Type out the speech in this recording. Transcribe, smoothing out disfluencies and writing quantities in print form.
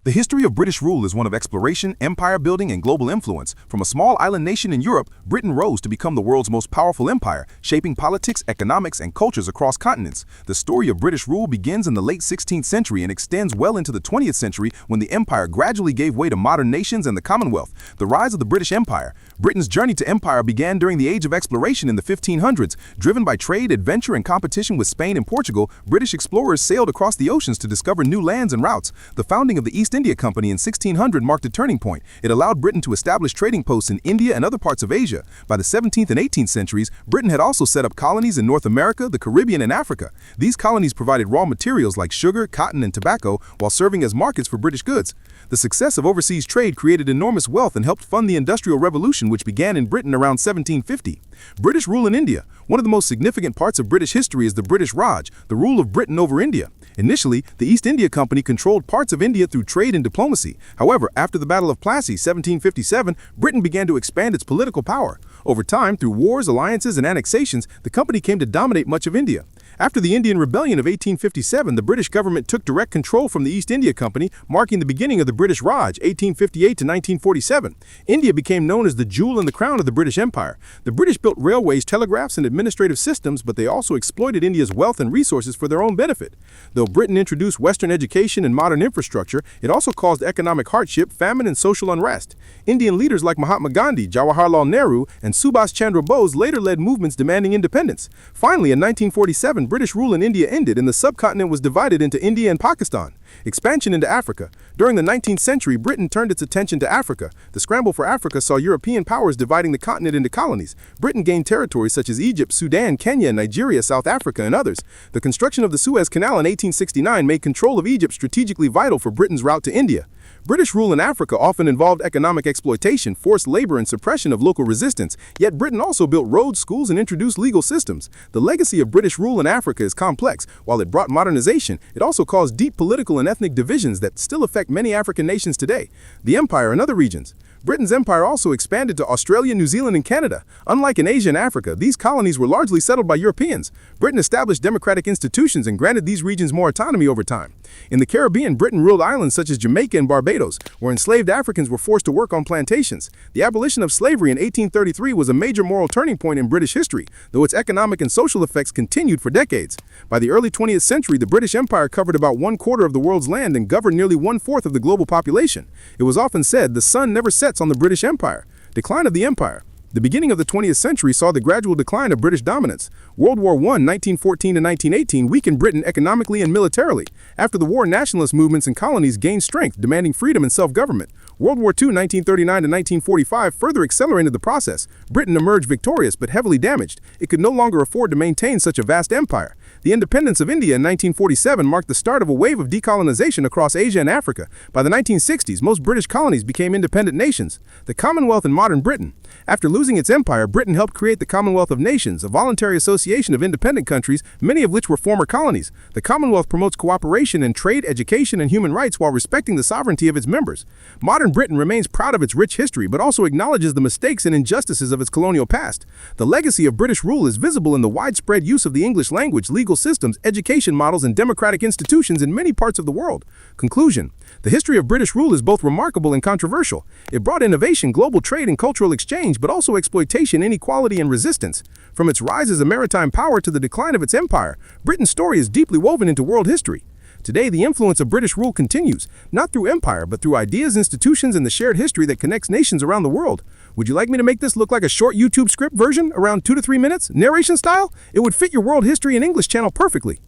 The history of British rule is one of exploration, empire building, and global influence. From a small island nation in Europe, Britain rose to become the world's most powerful empire, shaping politics, economics, and cultures across continents. The story of British rule begins in the late 16th century and extends well into the 20th century when the empire gradually gave way to modern nations and the Commonwealth. The rise of the British Empire. Britain's journey to empire began during the Age of Exploration in the 1500s. Driven by trade, adventure, and competition with Spain and Portugal, British explorers sailed across the oceans to discover new lands and routes. The founding of the East India Company in 1600 marked a turning point. It allowed Britain to establish trading posts in India and other parts of Asia. By the 17th and 18th centuries, Britain had also set up colonies in North America, the Caribbean, and Africa. These colonies provided raw materials like sugar, cotton, and tobacco while serving as markets for British goods. The success of overseas trade created enormous wealth and helped fund the Industrial Revolution, which began in Britain around 1750. British rule in India. One of the most significant parts of British history is the British Raj, the rule of Britain over India. Initially, the East India Company controlled parts of India through trade and diplomacy. However, after the Battle of Plassey, 1757, Britain began to expand its political power. Over time, through wars, alliances, and annexations, the company came to dominate much of India. After the Indian Rebellion of 1857, the British government took direct control from the East India Company, marking the beginning of the British Raj, 1858 to 1947. India became known as the jewel in the crown of the British Empire. The British built railways, telegraphs, and administrative systems, but they also exploited India's wealth and resources for their own benefit. Though Britain introduced Western education and modern infrastructure, it also caused economic hardship, famine, and social unrest. Indian leaders like Mahatma Gandhi, Jawaharlal Nehru, and Subhas Chandra Bose later led movements demanding independence. Finally, in 1947, British rule in India ended and the subcontinent was divided into India and Pakistan. Expansion into Africa. During the 19th century, Britain turned its attention to Africa. The scramble for Africa saw European powers dividing the continent into colonies. Britain gained territories such as Egypt, Sudan, Kenya, Nigeria, South Africa, and others. The construction of the Suez Canal in 1869 made control of Egypt strategically vital for Britain's route to India. British rule in Africa often involved economic exploitation, forced labor, and suppression of local resistance, yet Britain also built roads, schools, and introduced legal systems. The legacy of British rule in Africa is complex. While it brought modernization, it also caused deep political and ethnic divisions that still affect many African nations today. The empire and other regions. Britain's empire also expanded to Australia, New Zealand, and Canada. Unlike in Asia and Africa, these colonies were largely settled by Europeans. Britain established democratic institutions and granted these regions more autonomy over time. In the Caribbean, Britain ruled islands such as Jamaica and Barbados, where enslaved Africans were forced to work on plantations. The abolition of slavery in 1833 was a major moral turning point in British history, though its economic and social effects continued for decades. By the early 20th century, the British Empire covered about 1/4 of the world's land and governed nearly 1/4 of the global population. It was often said the sun never sets on the British Empire. Decline of the empire. The beginning of the 20th century saw the gradual decline of British dominance. World War I, 1914 to 1918, weakened Britain economically and militarily. After the war, nationalist movements and colonies gained strength, demanding freedom and self-government. World War II, 1939 to 1945, further accelerated the process. Britain emerged victorious but heavily damaged. It could no longer afford to maintain such a vast empire. The independence of India in 1947 marked the start of a wave of decolonization across Asia and Africa. By the 1960s, most British colonies became independent nations. The Commonwealth and modern Britain. After losing its empire, Britain helped create the Commonwealth of Nations, a voluntary association of independent countries, many of which were former colonies. The Commonwealth promotes cooperation in trade, education, and human rights while respecting the sovereignty of its members. Modern Britain remains proud of its rich history, but also acknowledges the mistakes and injustices of its colonial past. The legacy of British rule is visible in the widespread use of the English language, legal systems, education models, and democratic institutions in many parts of the world. Conclusion. The history of British rule is both remarkable and controversial. It brought innovation, global trade, and cultural exchange, but also exploitation, inequality, and resistance. From its rise as a maritime power to the decline of its empire, Britain's story is deeply woven into world history. Today, the influence of British rule continues, not through empire, but through ideas, institutions, and the shared history that connects nations around the world. Would you like me to make this look like a short YouTube script version, around 2 to 3 minutes, narration style? It would fit your world history and English channel perfectly.